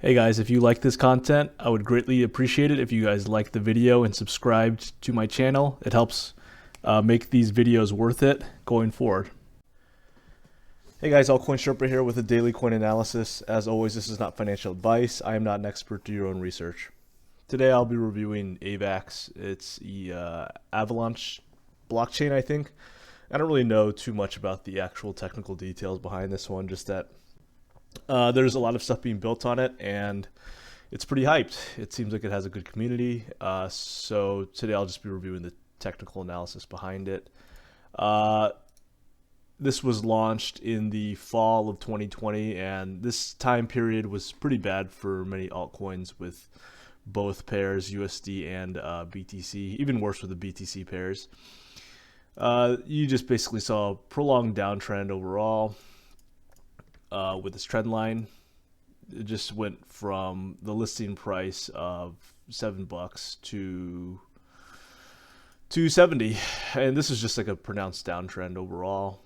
Hey guys, if you like this content, I would greatly appreciate it if you guys like the video and subscribed to my channel. It helps make these videos worth it going forward. Hey guys, Altcoin Sherpa here with a daily coin analysis. As always, this is not financial advice. I am not an expert. Do your own research. Today I'll be reviewing AVAX. It's the Avalanche blockchain, I think. I don't really know too much about the actual technical details behind this one, just that there's a lot of stuff being built on it, and it's pretty hyped. It seems like it has a good community. So today I'll just be reviewing the technical analysis behind it. This was launched in the fall of 2020, and this time period was pretty bad for many altcoins with both pairs, USD and BTC, even worse with the BTC pairs. You just basically saw a prolonged downtrend overall. With this trend line, it just went from the listing price of $7 to 270, and this is just like a pronounced downtrend overall.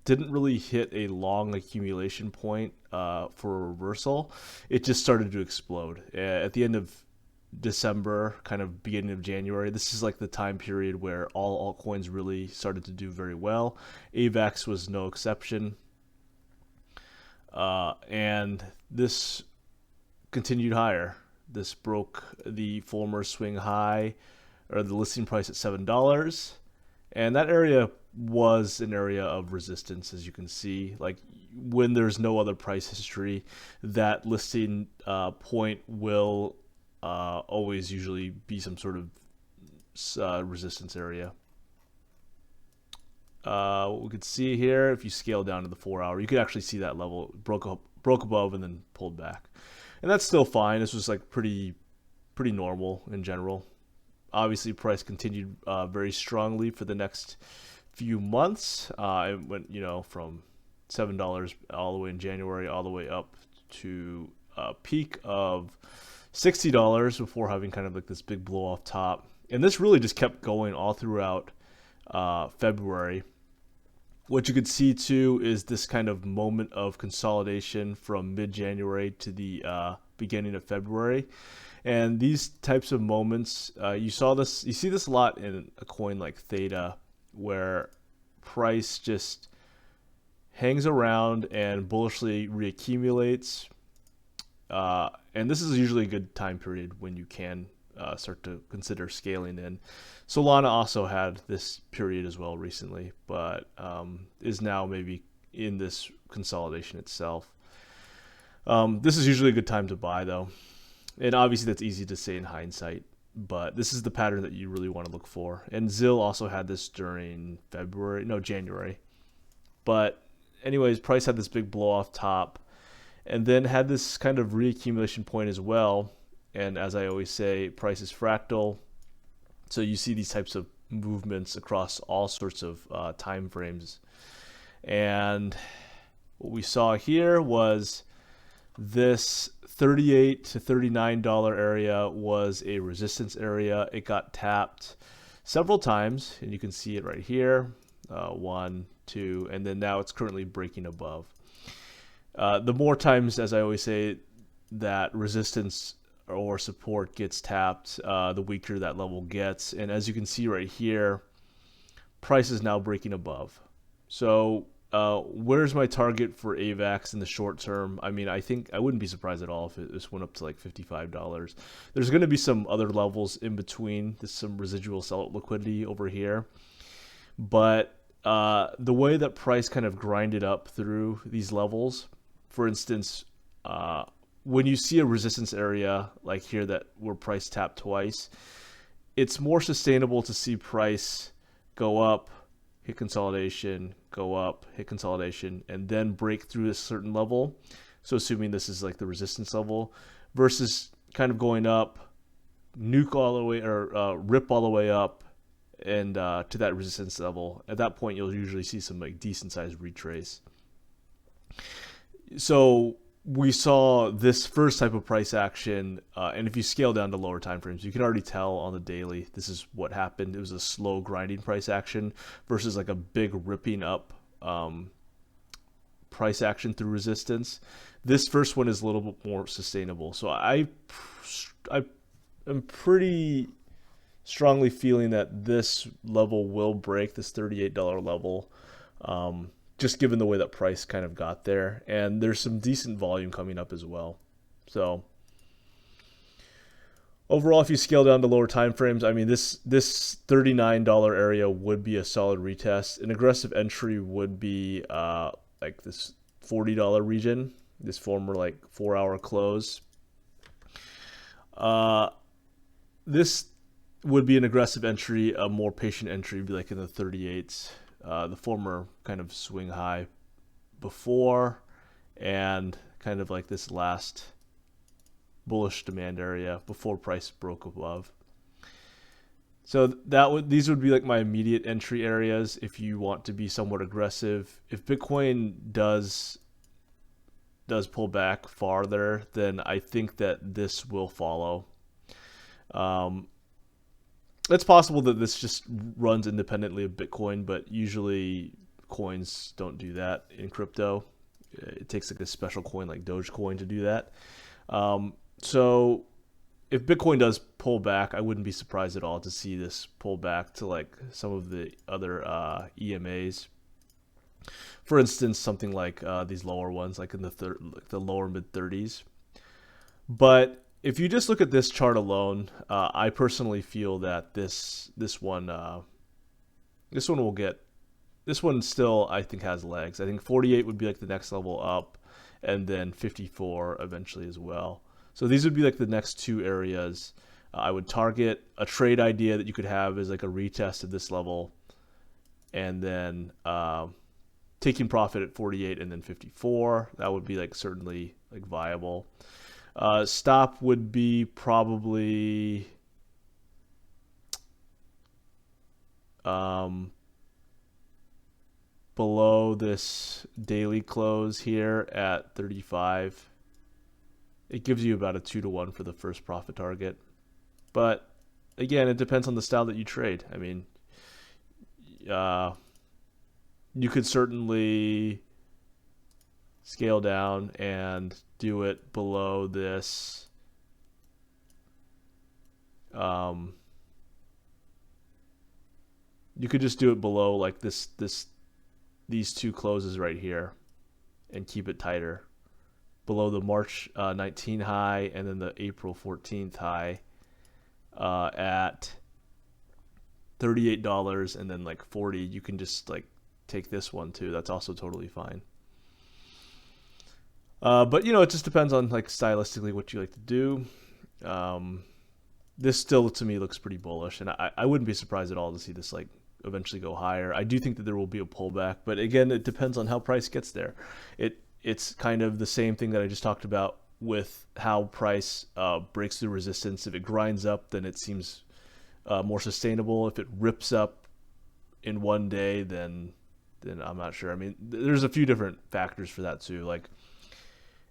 Didn't really hit a long accumulation point for a reversal. It just started to explode at the end of December, kind of beginning of January. This is like the time period where all altcoins really started to do very well. AVAX was no exception. And this continued higher. This broke the former swing high, or the listing price at $7. And that area was an area of resistance, as you can see. Like when there's no other price history, that listing point will always usually be some sort of resistance area. What we could see here, if you scale down to the 4 hour, you could actually see that level broke above and then pulled back, and that's still fine. This was like pretty normal in general. Obviously, price continued very strongly for the next few months. It went, from $7 all the way in January, all the way up to a peak of $60 before having kind of like this big blow off top, and this really just kept going all throughout February. What you could see too is this kind of moment of consolidation from mid-January to the beginning of February, and these types of moments, you see this a lot in a coin like Theta, where price just hangs around and bullishly reaccumulates, and this is usually a good time period when you can start to consider scaling in. Solana also had this period as well recently, but is now maybe in this consolidation itself. This is usually a good time to buy though, and obviously that's easy to say in hindsight, but this is the pattern that you really want to look for. And ZIL also had this during January. But anyways, price had this big blow off top, and then had this kind of reaccumulation point as well. And as I always say, price is fractal. So you see these types of movements across all sorts of time frames. And what we saw here was this $38 to $39 area was a resistance area. It got tapped several times, and you can see it right here. 1, 2, and then now it's currently breaking above. The more times, as I always say, that resistance or support gets tapped, the weaker that level gets. And as you can see right here, price is now breaking above. So where's my target for AVAX in the short term? I mean, I think I wouldn't be surprised at all if this went up to like $55. There's going to be some other levels in between. There's some residual sell liquidity over here, but the way that price kind of grinded up through these levels, for instance, when you see a resistance area like here where price tapped twice, it's more sustainable to see price go up, hit consolidation, go up, hit consolidation, and then break through a certain level. So assuming this is like the resistance level, versus kind of going up, nuke all the way, or rip all the way up, and to that resistance level. At that point, you'll usually see some like decent sized retrace. So we saw this first type of price action, and if you scale down to lower time frames, you can already tell on the daily this is what happened. It was a slow grinding price action versus like a big ripping up price action through resistance. This first one is a little bit more sustainable. So I am pretty strongly feeling that this level will break this $38 level, just given the way that price kind of got there. And there's some decent volume coming up as well. So overall, if you scale down to lower time frames, I mean, this $39 area would be a solid retest. An aggressive entry would be like this $40 region, this former like 4-hour close. This would be an aggressive entry. A more patient entry would be like in the 38s, the former kind of swing high before, and kind of like this last bullish demand area before price broke above. So these would be like my immediate entry areas if you want to be somewhat aggressive. If Bitcoin does pull back farther, then I think that this will follow. It's possible that this just runs independently of Bitcoin, but usually coins don't do that in crypto. It takes like a special coin like Dogecoin to do that. So if Bitcoin does pull back, I wouldn't be surprised at all to see this pull back to like some of the other EMAs. For instance, something like these lower ones, like in the lower mid 30s. But if you just look at this chart alone, I personally feel that this one still I think has legs. I think 48 would be like the next level up, and then 54 eventually as well. So these would be like the next two areas I would target. A trade idea that you could have is like a retest of this level, and then taking profit at 48 and then 54. That would be like certainly like viable. Stop would be probably below this daily close here at 35. It gives you about a 2-to-1 for the first profit target. But again, it depends on the style that you trade. I mean, you could certainly scale down and do it below this. You could just do it below like these two closes right here and keep it tighter. Below the March 19 high and then the April 14th high at $38 and then like 40. You can just like take this one too. That's also totally fine. But it just depends on like stylistically what you like to do. This still to me looks pretty bullish, and I wouldn't be surprised at all to see this like eventually go higher. I do think that there will be a pullback, but again, it depends on how price gets there. It's kind of the same thing that I just talked about with how price breaks through resistance. If it grinds up, then it seems more sustainable. If it rips up in one day, then I'm not sure. I mean, there's a few different factors for that too. Like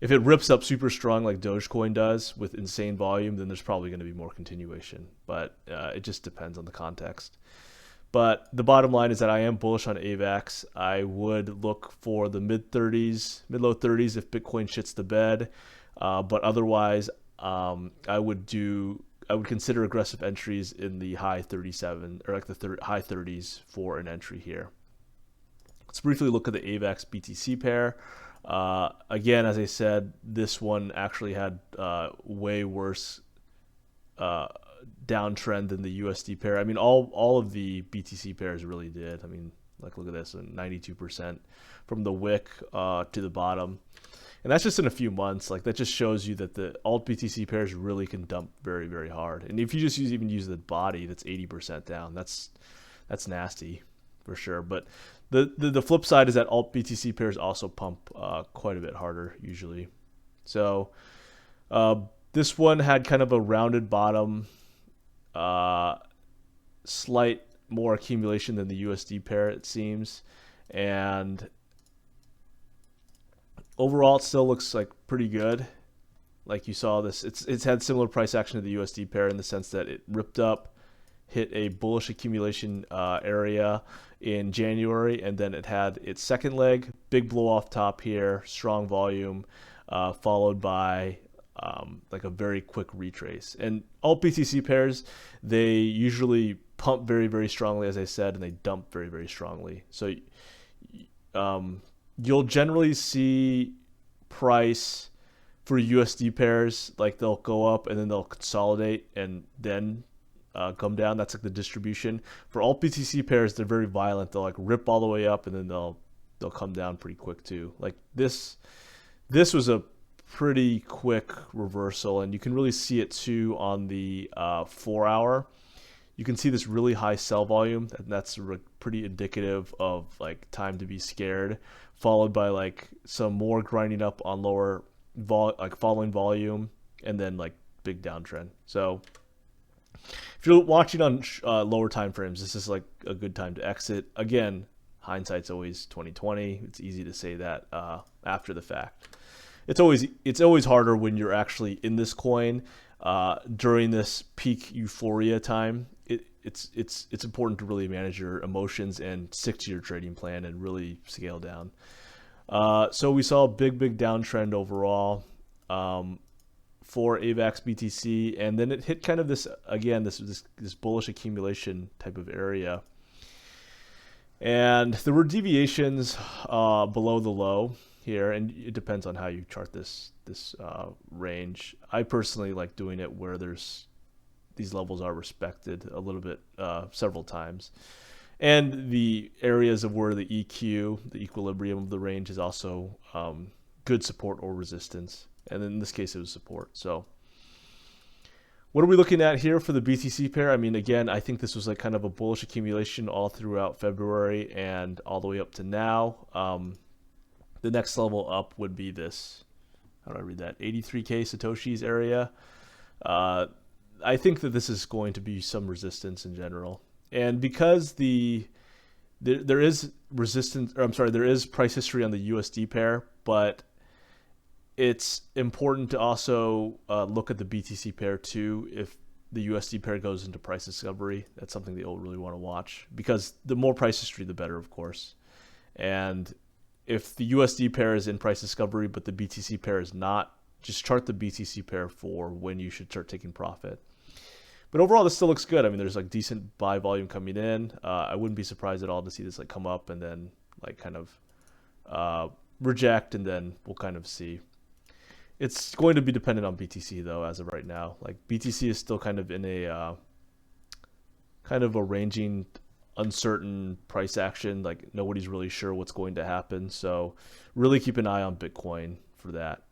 if it rips up super strong like Dogecoin does with insane volume, then there's probably going to be more continuation. But it just depends on the context. But the bottom line is that I am bullish on AVAX. I would look for the mid-low 30s if Bitcoin shits the bed. But otherwise, I would consider aggressive entries in the high 37 or like the high 30s for an entry here. Let's briefly look at the AVAX BTC pair. Again, as I said, this one actually had way worse downtrend than the USD pair. I mean, all of the BTC pairs really did. I mean, like look at this, 92% from the wick to the bottom, and that's just in a few months. Like that just shows you that the alt BTC pairs really can dump very, very hard. And if you just even use the body, that's 80% down. That's nasty for sure. But the flip side is that alt BTC pairs also pump quite a bit harder usually. So this one had kind of a rounded bottom, slight more accumulation than the USD pair, it seems, and overall it still looks like pretty good. Like you saw this, it's had similar price action to the USD pair in the sense that it ripped up, hit a bullish accumulation area in January, and then it had its second leg, big blow off top here, strong volume, followed by like a very quick retrace. And all BTC pairs, they usually pump very, very strongly, as I said, and they dump very, very strongly. So you'll generally see price for USD pairs, like they'll go up and then they'll consolidate and then come down. That's like the distribution. For all BTC pairs, they're very violent. They'll like rip all the way up and then they'll come down pretty quick too. Like this was a pretty quick reversal, and you can really see it too on the 4 hour. You can see this really high sell volume, and that's pretty indicative of like time to be scared, followed by like some more grinding up on lower like following volume, and then like big downtrend. So if you're watching on lower time frames, this is like a good time to exit. Again, hindsight's always 2020. It's easy to say that after the fact. It's always harder when you're actually in this coin during this peak euphoria time. It's important to really manage your emotions and stick to your trading plan and really scale down. So we saw a big downtrend overall for AVAX BTC, and then it hit kind of this again this bullish accumulation type of area. And there were deviations below the low here, and it depends on how you chart this range. I personally like doing it where these levels are respected a little bit several times, and the areas of where the EQ, the equilibrium of the range, is also good support or resistance. And in this case, it was support. So what are we looking at here for the BTC pair? I mean, again, I think this was like kind of a bullish accumulation all throughout February and all the way up to now. The next level up would be this, how do I read that, 83K Satoshis area. I think that this is going to be some resistance in general. And because there is resistance, or I'm sorry, there is price history on the USD pair, but it's important to also look at the BTC pair too. If the USD pair goes into price discovery, that's something that you'll really want to watch, because the more price history, the better, of course. And if the USD pair is in price discovery, but the BTC pair is not, just chart the BTC pair for when you should start taking profit. But overall, this still looks good. I mean, there's like decent buy volume coming in. I wouldn't be surprised at all to see this like come up and then like kind of reject, and then we'll kind of see. It's going to be dependent on BTC though, as of right now. Like BTC is still kind of in a kind of a ranging, uncertain price action. Like nobody's really sure what's going to happen. So really keep an eye on Bitcoin for that.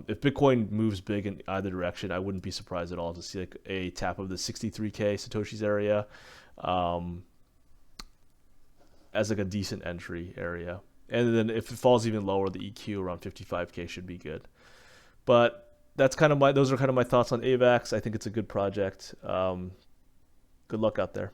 If Bitcoin moves big in either direction, I wouldn't be surprised at all to see like a tap of the 63K Satoshis area as like a decent entry area. And then if it falls even lower, the EQ around 55K should be good. But those are kind of my thoughts on AVAX. I think it's a good project. Good luck out there.